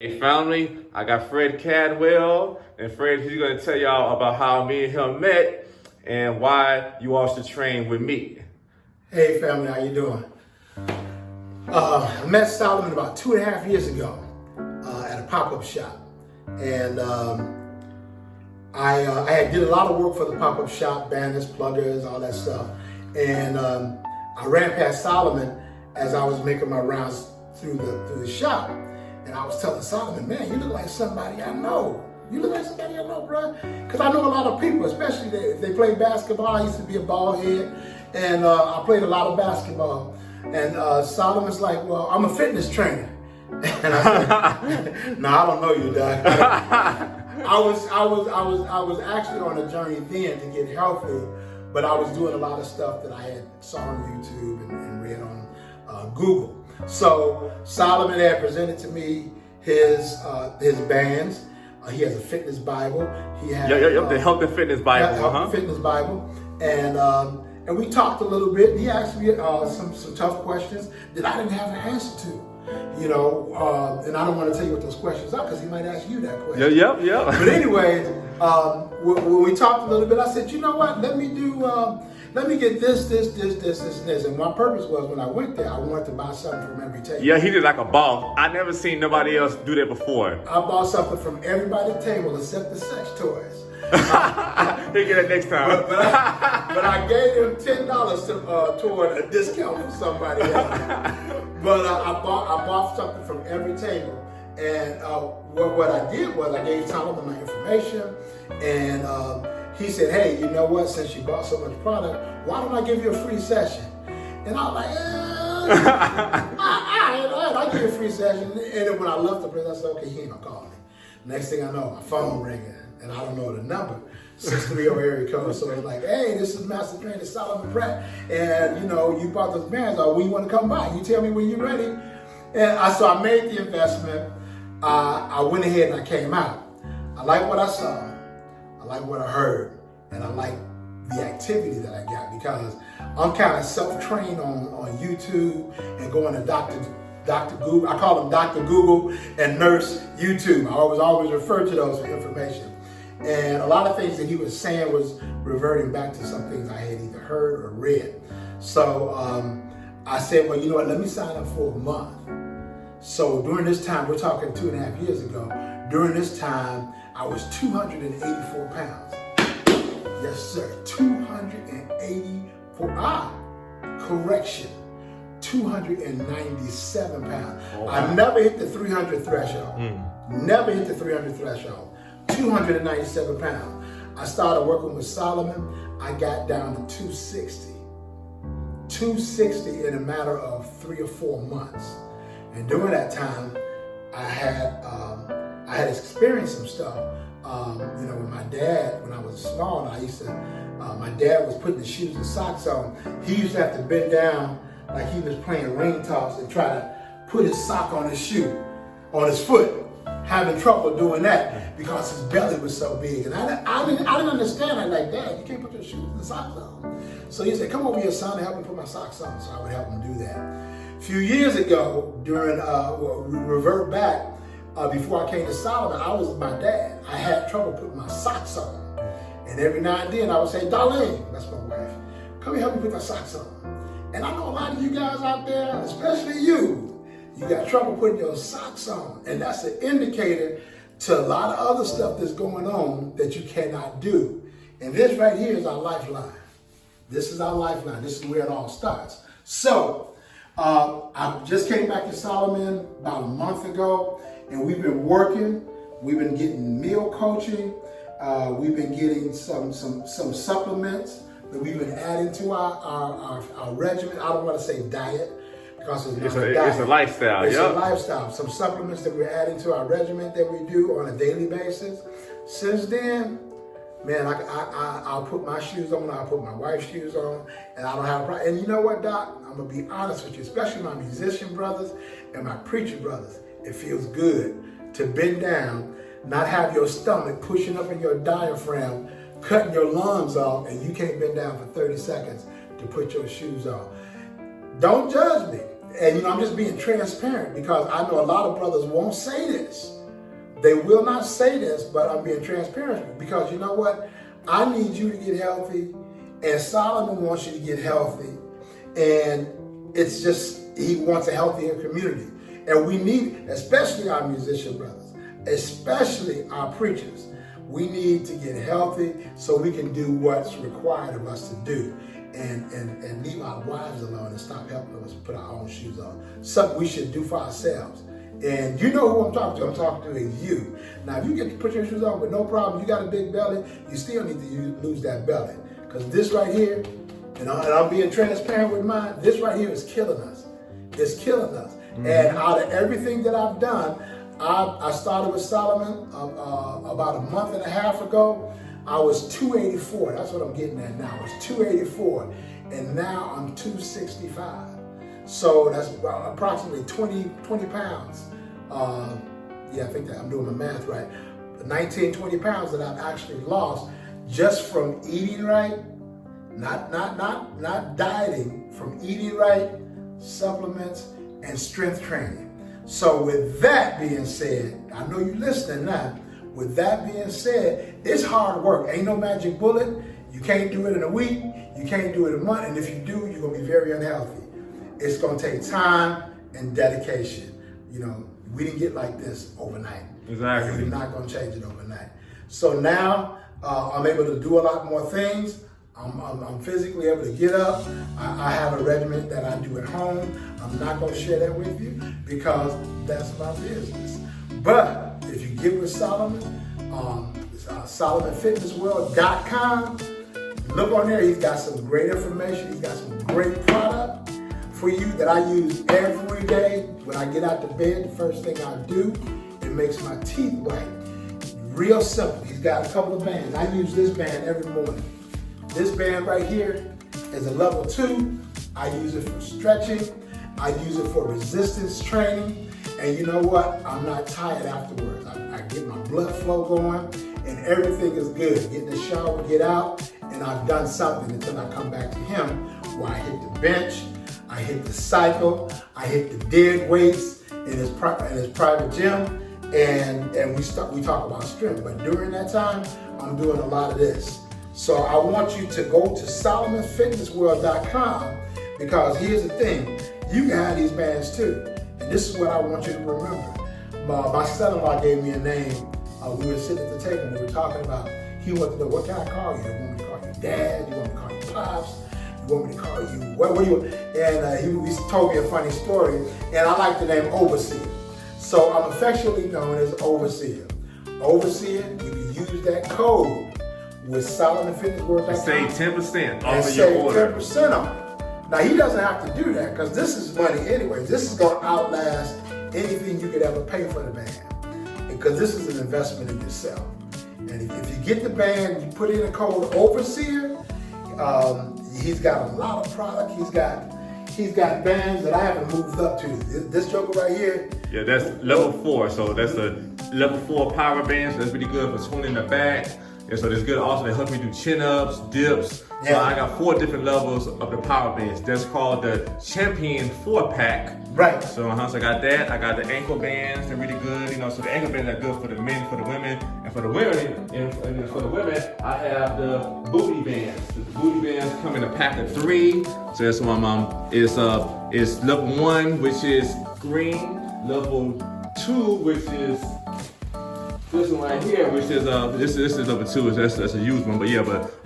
Hey family, I got Fred Cadwell, and Fred, he's gonna tell y'all about how me and him met and why you all should train with me. Hey family, how you doing? I met Solomon about 2.5 years ago at a pop-up shop, and I did a lot of work for the pop-up shop, banners, pluggers, all that stuff, and I ran past Solomon as I was making my rounds through the shop, and I was telling Solomon, man, you look like somebody I know. You look like somebody I know, bro. Because I know a lot of people, especially if they play basketball. I used to be a ball head, and I played a lot of basketball. And Solomon's like, well, I'm a fitness trainer. And I said, no, I don't know you, Doug. I was actually on a journey then to get healthy, but I was doing a lot of stuff that I had saw on YouTube and read on Google. So Solomon had presented to me his bands. He has a fitness Bible. He has the Health and Fitness Bible. Health and Fitness Bible, and we talked a little bit. He asked me some tough questions that I didn't have an answer to. You know, and I don't want to tell you what those questions are because he might ask you that question. Yeah. But anyway, when we talked a little bit, I said, you know what? Let me get this. And my purpose was when I went there, I wanted to buy something from every table. Yeah, he did like a boss. I never seen nobody else do that before. I bought something from everybody's table except the sex toys. He'll get it next time. But I gave him $10 toward a discount for somebody else. But I bought something from every table. And what I did was I gave Solomon my information, and he said, hey, you know what, since you bought so much product, why don't I give you a free session? And I was like, I'll give you a free session. And then when I left the place, I said, okay, he ain't gonna call me. Next thing I know, my phone ringing, and I don't know the number. 630 area code. So it's like, hey, this is Master Trainer Solomon Pratt, and you know, you bought those bands. When you want to come by? You tell me when you're ready. And so I made the investment. I went ahead and I came out. I like what I saw. I like what I heard, and I like the activity that I got because I'm kind of self-trained on YouTube and going to Dr. Google. I call him Dr. Google and Nurse YouTube. I always refer to those for information. And a lot of things that he was saying was reverting back to some things I had either heard or read. So I said, well, you know what, let me sign up for a month. So during this time, we're talking 2.5 years ago, during this time, I was 284 pounds. Yes, sir, 284, correction, 297 pounds. Oh, wow. I never hit the 300 threshold. Never hit the 300 threshold. 297 pounds. I started working with Solomon. I got down to 260. 260 in a matter of 3 or 4 months. And during that time, I had experienced some stuff. You know, with my dad, when I was small, my dad was putting the shoes and socks on. He used to have to bend down like he was playing ring toss and try to put his sock on his shoe, on his foot, having trouble doing that because his belly was so big. And I didn't understand. I'm like, Dad, you can't put your shoes and socks on. So he said, come over here, son, and help me put my socks on. So I would help him do that. A few years ago, during, revert back, before I came to Solomon, I was with my dad. I had trouble putting my socks on. And every now and then I would say, Darlene, that's my wife, come here, help me put my socks on. And I know a lot of you guys out there, especially you got trouble putting your socks on. And that's an indicator to a lot of other stuff that's going on that you cannot do. And this right here is our lifeline. This is our lifeline. This is where it all starts. So, I just came back to Solomon about a month ago, and we've been working. We've been getting meal coaching. We've been getting some supplements that we've been adding to our regimen. I don't want to say diet because it's not a diet. It's a lifestyle. It's a lifestyle. Some supplements that we're adding to our regimen that we do on a daily basis. Since then, man, I'll put my shoes on, I'll put my wife's shoes on, and I don't have a problem. And you know what, Doc? I'm going to be honest with you, especially my musician brothers and my preacher brothers. It feels good to bend down, not have your stomach pushing up in your diaphragm, cutting your lungs off, and you can't bend down for 30 seconds to put your shoes on. Don't judge me. And, you know, I'm just being transparent because I know a lot of brothers won't say this. They will not say this, but I'm being transparent because you know what? I need you to get healthy, and Solomon wants you to get healthy, and it's just he wants a healthier community, and we need, especially our musician brothers, especially our preachers. We need to get healthy so we can do what's required of us to do, and leave our wives alone and stop helping us put our own shoes on. Something we should do for ourselves. And you know who I'm talking to. I'm talking to you. Now, if you get to put your shoes on with no problem, you got a big belly, you still need to lose that belly. Because this right here, and I'm being transparent with mine, this right here is killing us. It's killing us. Mm-hmm. And out of everything that I've done, I started with Solomon about a month and a half ago. I was 284. That's what I'm getting at now. I was 284. And now I'm 265. So that's approximately 20 pounds. Yeah, I think that I'm doing my math right. 19, 20 pounds that I've actually lost just from eating right, not dieting, from eating right, supplements, and strength training. So with that being said, I know you're listening now. With that being said, it's hard work. Ain't no magic bullet. You can't do it in a week. You can't do it in a month. And if you do, you're going to be very unhealthy. It's going to take time and dedication. You know, we didn't get like this overnight. Exactly. We're not going to change it overnight. So now I'm able to do a lot more things. I'm physically able to get up. I have a regimen that I do at home. I'm not going to share that with you because that's my business. But if you get with Solomon, SolomonFitnessWorld.com, look on there. He's got some great information. He's got some great product for you that I use every day. When I get out to bed, the first thing I do, it makes my teeth white. Real simple. He's got a couple of bands. I use this band every morning. This band right here is a level 2. I use it for stretching. I use it for resistance training. And you know what? I'm not tired afterwards. I get my blood flow going and everything is good. Get in the shower, get out, and I've done something until I come back to him where I hit the bench, I hit the cycle, I hit the dead weights in his private gym, and we talk about strength. But during that time, I'm doing a lot of this. So I want you to go to SolomonFitnessWorld.com because here's the thing, you can have these bands too. And this is what I want you to remember. My son-in-law gave me a name. We were sitting at the table and we were talking about, he wanted to know, what can I call you? You want me to call you Dad? You want me to call you Pops? You want me to call you, what do you want? And he told me a funny story, and I like the name Overseer. So I'm affectionately known as Overseer. Overseer, you can use that code with SolomonFitnessWorld.com. Save 10% off and of your order. Save 10% off. Now, he doesn't have to do that because this is money anyway. This is going to outlast anything you could ever pay for the band because this is an investment in yourself. And if you get the band, you put in a code Overseer, he's got a lot of product. He's got bands that I haven't moved up to. This joker right here. Yeah, that's level 4. So that's a level 4 power band. So that's really good for tuning the back. And so it's good also to help me do chin-ups, dips. Yeah. So I got 4 different levels of the power bands. That's called the Champion 4-pack. Right. So I got that. I got the ankle bands. They're really good. You know, so the ankle bands are good for the men, for the women, and for the women. And for the women, I have the booty bands. The booty bands come in a pack of 3. So that's why it's level 1, which is green. Level 2, which is this one right here, which is this is level 2. That's a used one, but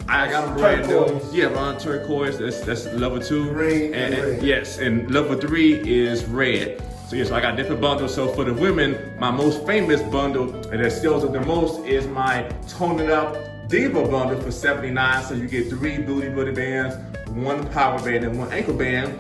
I got them brand new. Yeah, Ron turquoise. That's level 2. Green and red. Yes, and level 3 is red. So so I got different bundles. So for the women, my most famous bundle and that sells the most is my Tone It Up Diva bundle for $79. So you get 3 booty bands, 1 power band, and 1 ankle band.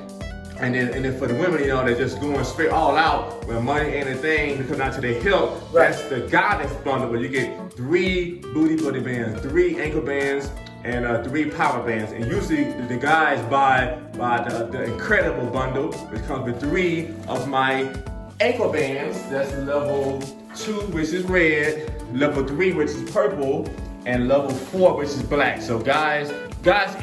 And then for the women, you know, they're just going straight all out where money ain't a thing to come out to their health. Right. That's the Goddess bundle where you get 3 booty bands, 3 ankle bands, and 3 power bands. And usually the guys buy the Incredible bundle, which comes with 3 of my ankle bands. That's level 2, which is red, level 3, which is purple, and level 4, which is black. So guys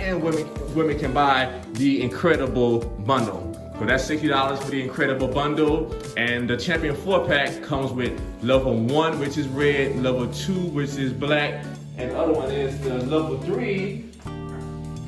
and women can buy the Incredible bundle. So that's $60 for the incredible bundle. And the Champion 4-pack comes with level 1, which is red, level 2, which is black, and the other one is the level 3.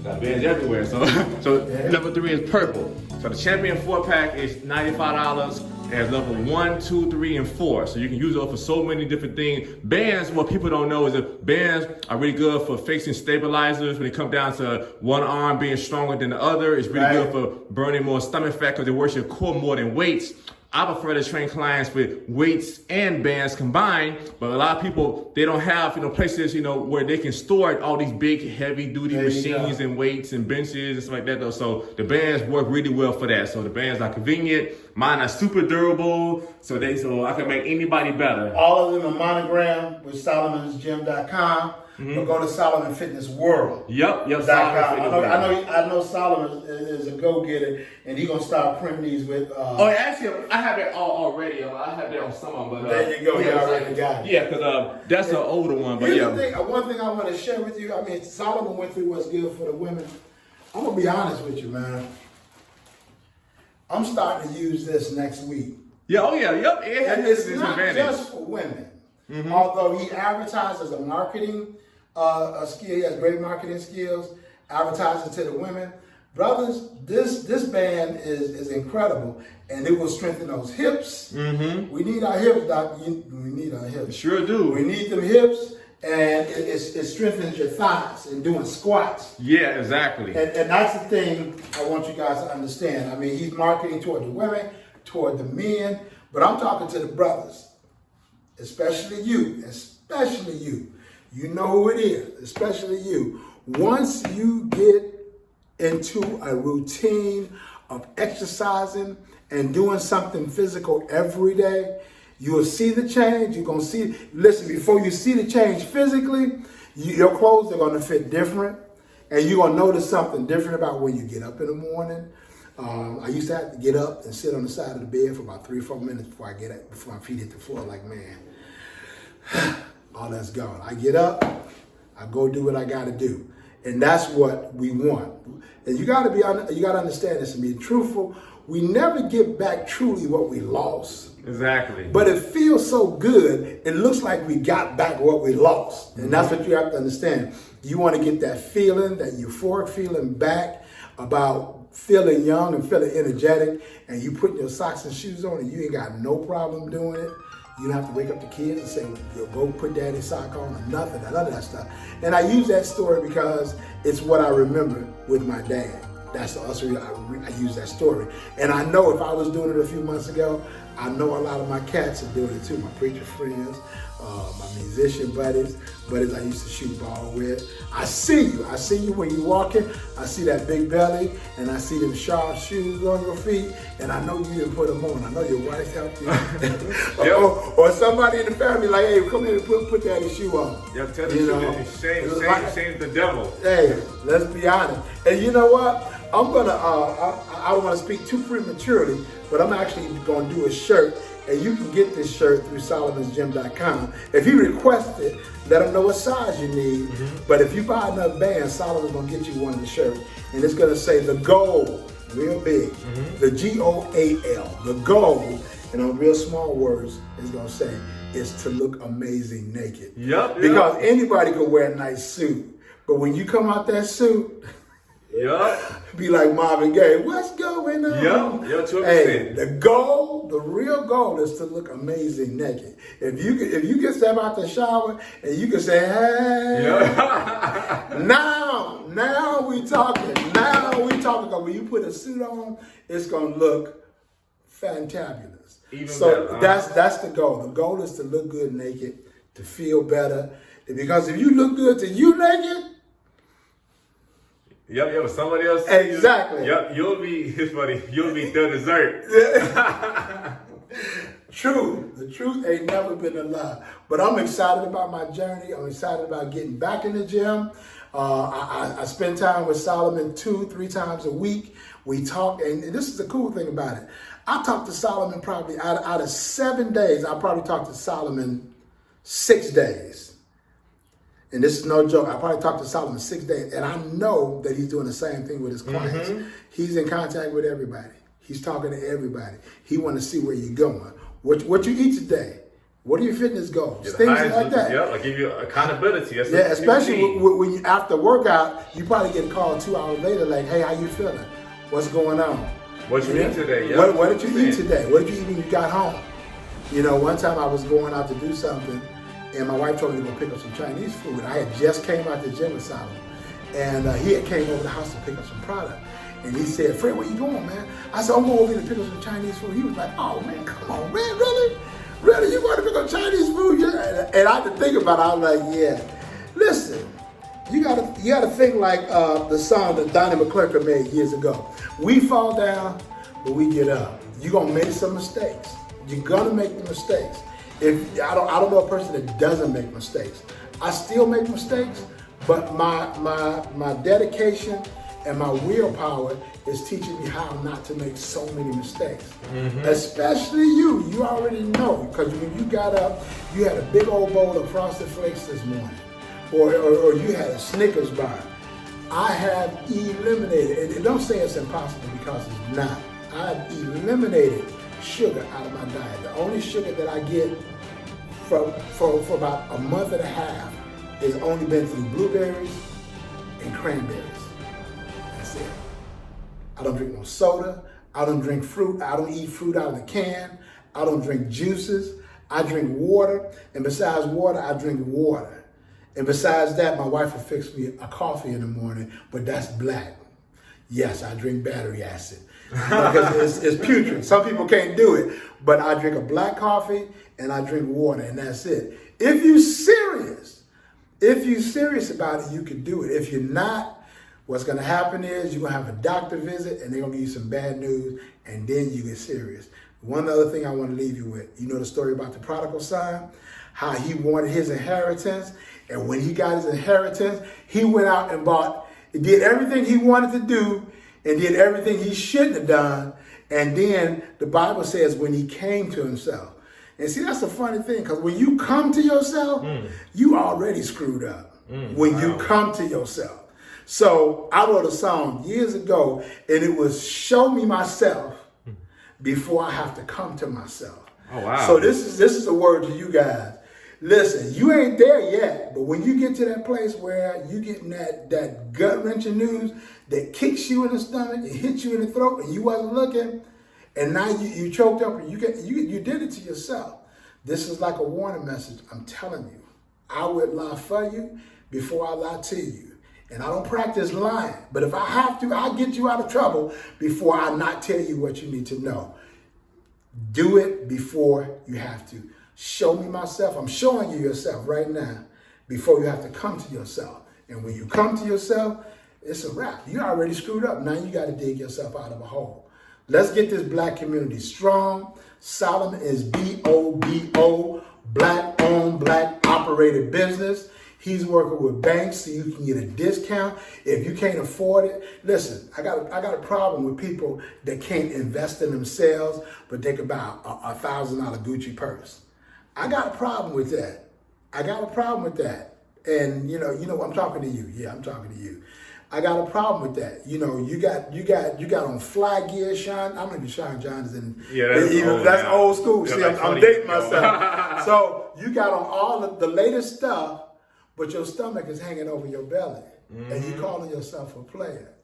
Got bands everywhere, so level 3 is purple. So the Champion 4-pack is $95. It has level 1, 2, 3, and 4. So you can use it for so many different things. Bands, what people don't know is that bands are really good for fixing stabilizers. When it comes down to one arm being stronger than the other, it's really good for burning more stomach fat because it works your core more than weights. I prefer to train clients with weights and bands combined, but a lot of people, they don't have, places, where they can store all these big, heavy-duty machines and weights and benches and stuff like that, though. So the bands work really well for that. So the bands are convenient. Mine are super durable, so I can make anybody better. All of them are monogrammed with Solomon'sGym.com. But go to Solomon Fitness World. Yep. I know Solomon is a go-getter, and he's gonna start printing these with. Actually, I have it already. I have that on some of them, but there you go. You already got it. Yeah, because that's an older one. But Here's the thing. One thing I want to share with you. I mean, Solomon went through what's good for the women. I'm gonna be honest with you, man. I'm starting to use this next week. Yeah. Yep. It's not just for women. Although he advertises a marketing skill, he has great marketing skills, advertising to the women. Brothers, this band is incredible, and it will strengthen those hips. We need our hips, Doc. We need our hips. Sure do. We need them hips, and it strengthens your thighs in doing squats. Yeah, exactly. And that's the thing I want you guys to understand. I mean, he's marketing toward the women, toward the men, but I'm talking to the brothers, especially you. You know who it is, especially you. Once you get into a routine of exercising and doing something physical every day, you will see the change. You're going to see, listen, before you see the change physically, your clothes are going to fit different, and you're going to notice something different about when you get up in the morning. I used to have to get up and sit on the side of the bed for about 3 or 4 minutes before my feet hit the floor, like, man, all that's gone. I get up, I go do what I got to do. And that's what we want. And you got to understand this and be truthful. We never get back truly what we lost. Exactly. But it feels so good, it looks like we got back what we lost. And that's what you have to understand. You want to get that feeling, that euphoric feeling back about feeling young and feeling energetic, and you put your socks and shoes on and you ain't got no problem doing it. You don't have to wake up the kids and say, go put daddy's sock on or nothing, none of that stuff. And I use that story because it's what I remember with my dad. That's the reason I use that story. And I know if I was doing it a few months ago, I know a lot of my cats are doing it too. My preacher friends, my musician buddies I used to shoot ball with. I see you when you're walking. I see that big belly, and I see them sharp shoes on your feet, and I know you didn't put them on. I know your wife helped you. or somebody in the family like, hey, come here and put daddy's shoe on. Yep, tell the truth. Shame the devil. Hey, let's be honest. And you know what? I'm gonna, I don't want to speak too prematurely, but I'm actually going to do a shirt, and you can get this shirt through Solomon'sGym.com. If you request it, let them know what size you need. But if you buy enough bands, Solomon's going to get you one of the shirts, and it's going to say the goal, real big, the GOAL, the goal, and on real small words, it's going to say, is to look amazing naked. Because anybody can wear a nice suit, but when you come out that suit, be like Marvin Gaye, what's going on? Hey, the real goal is to look amazing naked. If you can step out the shower and you can say, hey, now we talking. Because when you put a suit on, it's gonna look fantabulous. That's the goal. The goal is to look good naked, to feel better. Because if you look good to you naked, somebody else. Exactly. You'll be the dessert. True. The truth ain't never been a lie. But I'm excited about my journey. I'm excited about getting back in the gym. I spend time with Solomon 2-3 times a week. We talk, and this is the cool thing about it. I talk to Solomon probably out of 7 days. I probably talk to Solomon 6 days. And this is no joke. I probably talked to Solomon 6 days, and I know that he's doing the same thing with his clients. He's in contact with everybody. He's talking to everybody. He want to see where you're going. What you eat today? What are your fitness goals? Yeah, Things like that. Yeah, like give you accountability. That's Yeah, especially when you, after workout, you probably get a call 2 hours later, like, hey, how you feeling? What's going on? What you eat today? Yeah. What did you eat today? What did you eat when you got home? You know, one time I was going out to do something, and my wife told me to go pick up some Chinese food. I had just came out the gym with Solomon, and he had came over the house to pick up some product. And he said, Fred, where you going, man? I said, I'm going over here to pick up some Chinese food. He was like, oh, man, come on, man, really? Really, you want to pick up Chinese food? Yeah. And I had to think about it. I was like, yeah. Listen, you gotta think like the song that Donnie McClurkin made years ago. We fall down, but we get up. You're gonna make some mistakes. You're gonna make the mistakes. If I don't know a person that doesn't make mistakes. I still make mistakes, but my dedication and my willpower is teaching me how not to make so many mistakes. Especially you. You already know, because when you got up, you had a big old bowl of Frosted Flakes this morning, or you had a Snickers bar. I have eliminated, and don't say it's impossible because it's not. I've eliminated sugar out of my diet. The only sugar that I get for about a month and a half has only been through blueberries and cranberries. That's it. I don't drink no soda. I don't drink fruit. I don't eat fruit out of the can. I don't drink juices. I drink water. And besides water, I drink water. And besides that, my wife will fix me a coffee in the morning, but that's black. Yes, I drink battery acid because it's putrid. Some people can't do it, but I drink a black coffee and I drink water, and that's it. If you're serious about it, you can do it. If you're not, what's going to happen is you're going to have a doctor visit, and they're going to give you some bad news, and then you get serious. One other thing I want to leave you with, you know the story about the prodigal son? How he wanted his inheritance, and when he got his inheritance, he went out and did everything he wanted to do, and did everything he shouldn't have done, and then the Bible says when he came to himself. And see, that's a funny thing, because when you come to yourself, you already screwed up. When you come to yourself. So I wrote a song years ago, and it was Show Me Myself Before I Have to Come to Myself. Oh, wow. So this is a word to you guys. Listen, you ain't there yet, but when you get to that place where you getting that gut-wrenching news that kicks you in the stomach and hits you in the throat and you wasn't looking, and now you choked up and you did it to yourself. This is like a warning message. I'm telling you, I would lie for you before I lie to you. And I don't practice lying, but if I have to, I'll get you out of trouble before I not tell you what you need to know. Do it before you have to. Show me myself. I'm showing you yourself right now before you have to come to yourself. And when you come to yourself, it's a wrap. You already screwed up. Now you got to dig yourself out of a hole. Let's get this black community strong. Solomon is BOBO, black owned, black operated business. He's working with banks so you can get a discount. If you can't afford it, listen, I got a problem with people that can't invest in themselves, but they can buy a $1,000 Gucci purse. I got a problem with that. And you know, I'm talking to you. Yeah, I'm talking to you. I got a problem with that. You know, you got on fly gear, Sean. I don't know if Sean John is in. Yeah, that's old school. Yeah, see, like I'm dating myself. So you got on all the latest stuff, but your stomach is hanging over your belly, and you calling yourself a player.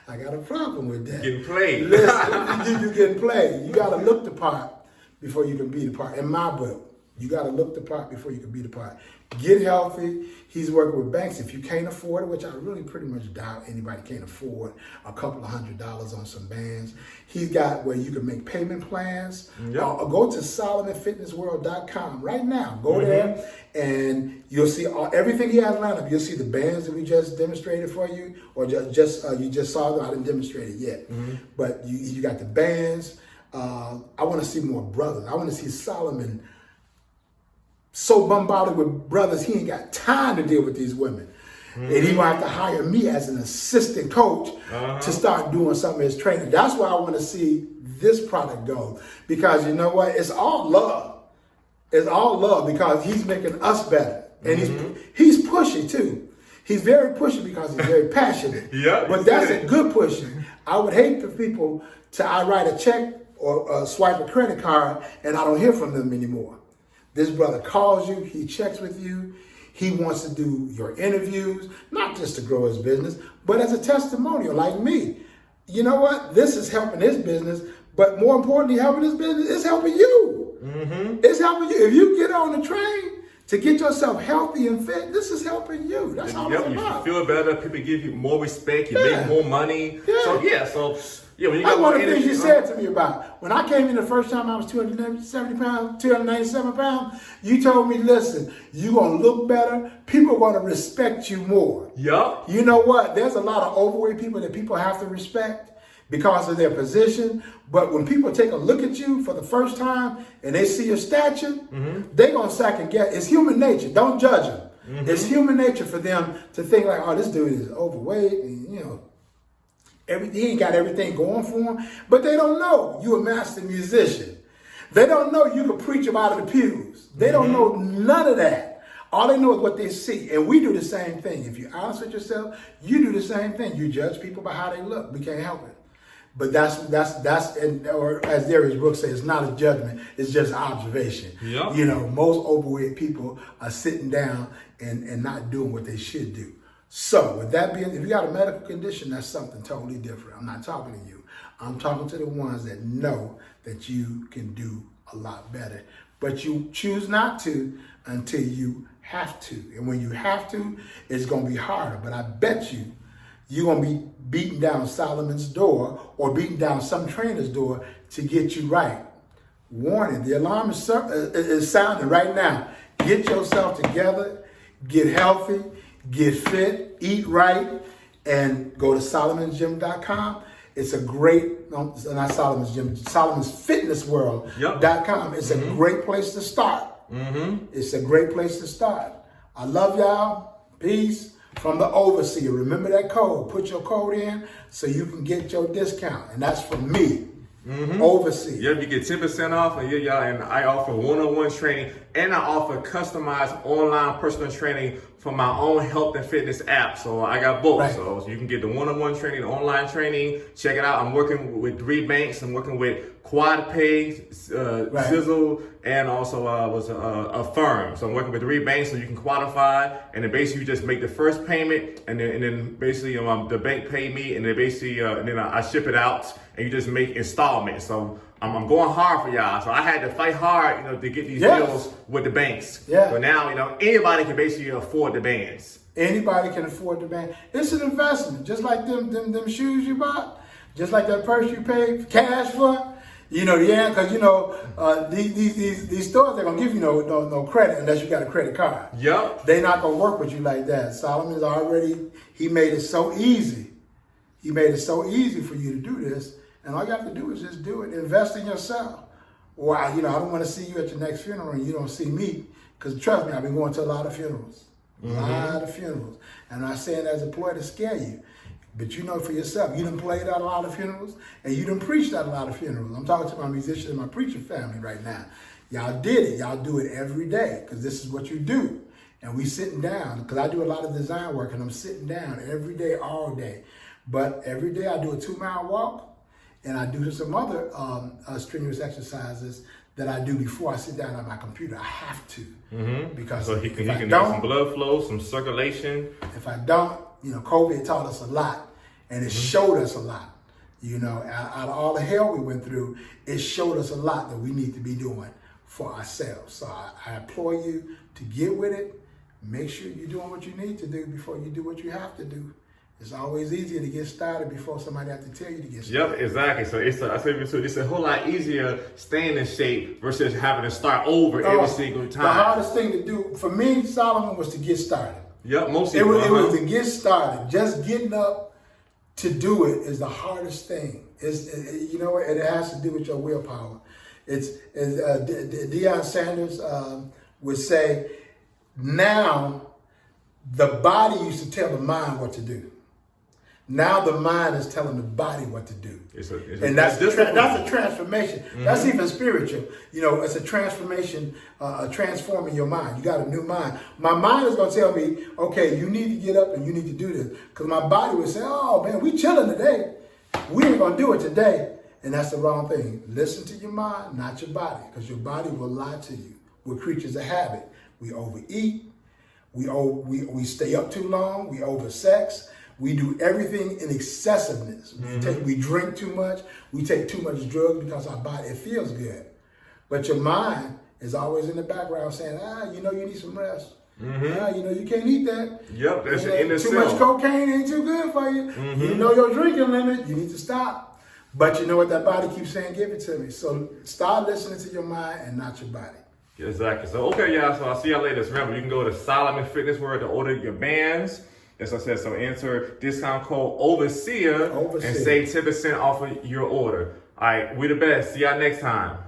I got a problem with that. Getting played. Listen, you getting played. You got to look the part before you can be the part. In my book, you got to look the part before you can be the part. Get healthy. He's working with banks. If you can't afford it, which I really pretty much doubt anybody can afford a couple of $100s on some bands. He's got where you can make payment plans. Yep. Go to SolomonFitnessWorld.com right now. Go there and you'll see everything he has lined up. You'll see the bands that we just demonstrated for you, or you just saw them. I didn't demonstrate it yet, but you got the bands. I want to see more brothers. I want to see Solomon so bombarded with brothers, he ain't got time to deal with these women. And he will have to hire me as an assistant coach to start doing some of his training. That's why I want to see this product go. Because you know what? It's all love. It's all love because he's making us better. And he's pushy too. He's very pushy because he's very passionate. Yeah, but that's a good pushing. I would hate for people I write a check or swipe a credit card and I don't hear from them anymore. This brother calls you, he checks with you, he wants to do your interviews, not just to grow his business, but as a testimonial like me. You know what? This is helping his business, but more importantly, helping his business is helping you. Mm-hmm. It's helping you. If you get on the train to get yourself healthy and fit, this is helping you. That's all it's about. You feel better. People give you more respect. You make more money. Yeah. So when you That's got one of more the things energy, you said to me about. When I came in the first time, I was 270 pounds, 297 pounds. You told me, listen, you're going to look better. People are going to respect you more. Yup. You know what? There's a lot of overweight people that people have to respect because of their position. But when people take a look at you for the first time and they see your stature, they're going to second guess. It's human nature. Don't judge them. It's human nature for them to think like, oh, this dude is overweight and, you know, he ain't got everything going for him. But they don't know you're a master musician. They don't know you can preach them out of the pews. They don't know none of that. All they know is what they see. And we do the same thing. If you're honest with yourself, you do the same thing. You judge people by how they look. We can't help it. But that's or as Darius Brooks says, it's not a judgment. It's just observation. Yep. You know, most overweight people are sitting down and not doing what they should do. So with that being, if you got a medical condition, that's something totally different. I'm not talking to you. I'm talking to the ones that know that you can do a lot better. But you choose not to until you have to. And when you have to, it's going to be harder. But I bet you're going to be beating down Solomon's door or beating down some trainer's door to get you right. Warning, the alarm is sounding right now. Get yourself together, get healthy, get fit, eat right, and go to Solomon'sGym.com. It's a great, not Solomon's Gym, SolomonsFitnessWorld.com. It's a great place to start. It's a great place to start. I love y'all. Peace. From the overseer. Remember that code. Put your code in so you can get your discount. And that's from me. Overseer. Yep, you get 10% off, and and I offer one-on-one training, and I offer customized online personal training for my own health and fitness app. So I got both. Right. So you can get the one-on-one training, the online training. Check it out. I'm working with 3 banks. I'm working with QuadPay, Sizzle, and also Affirm. So I'm working with 3 banks, so you can qualify, and then basically you just make the first payment, and then basically the bank pay me, and then basically and then I ship it out, and you just make installments. So I'm going hard for y'all. So I had to fight hard, to get these deals with the banks. Yeah. So now, anybody can basically afford the bands. Anybody can afford the band. It's an investment, just like them shoes you bought, just like that purse you paid cash for. Because these stores, they're gonna give you no credit unless you got a credit card. Yep. They're not gonna work with you like that. Solomon's he made it so easy. He made it so easy for you to do this, and all you have to do is just do it. Invest in yourself. Or I don't want to see you at your next funeral and you don't see me, because trust me, I've been going to a lot of funerals, and I'm not saying that as a ploy to scare you. But you know for yourself, you done played at a lot of funerals, and you done preached at a lot of funerals. I'm talking to my musician and my preacher family right now. Y'all did it. Y'all do it every day, because this is what you do. And we sitting down, because I do a lot of design work, and I'm sitting down every day, all day. But every day I do a 2-mile walk, and I do some other strenuous exercises that I do before I sit down at my computer. I have to. Because so he can get some blood flow, some circulation. If I don't, COVID taught us a lot. And it showed us a lot. Out of all the hell we went through, it showed us a lot that we need to be doing for ourselves. So I implore you to get with it. Make sure you're doing what you need to do before you do what you have to do. It's always easier to get started before somebody has to tell you to get started. Yep, exactly. So it's a whole lot easier staying in shape versus having to start over every single time. The hardest thing to do for me, Solomon, was to get started. Yep, it was to get started. Just getting up to do it is the hardest thing. It has to do with your willpower. Deion Sanders would say, now the body used to tell the mind what to do. Now the mind is telling the body what to do. And That's a transformation. That's even spiritual. You know, it's a transformation, transforming your mind. You got a new mind. My mind is going to tell me, okay, you need to get up and you need to do this. Because my body would say, oh, man, we chilling today. We ain't going to do it today. And that's the wrong thing. Listen to your mind, not your body. Because your body will lie to you. We're creatures of habit. We overeat. We stay up too long. We oversex. We do everything in excessiveness. We drink too much. We take too much drugs because our body, it feels good. But your mind is always in the background saying, you know, you need some rest. You know, you can't eat that. Yep, that's in too much cocaine ain't too good for you. You know your drinking limit. You need to stop. But you know what? That body keeps saying, give it to me. So start listening to your mind and not your body. Exactly. So, okay, y'all. So I'll see y'all later. So remember, you can go to Solomon Fitness World to order your bands. As I said, so enter discount code Overseer. And save 10% off of your order. All right, we the best. See y'all next time.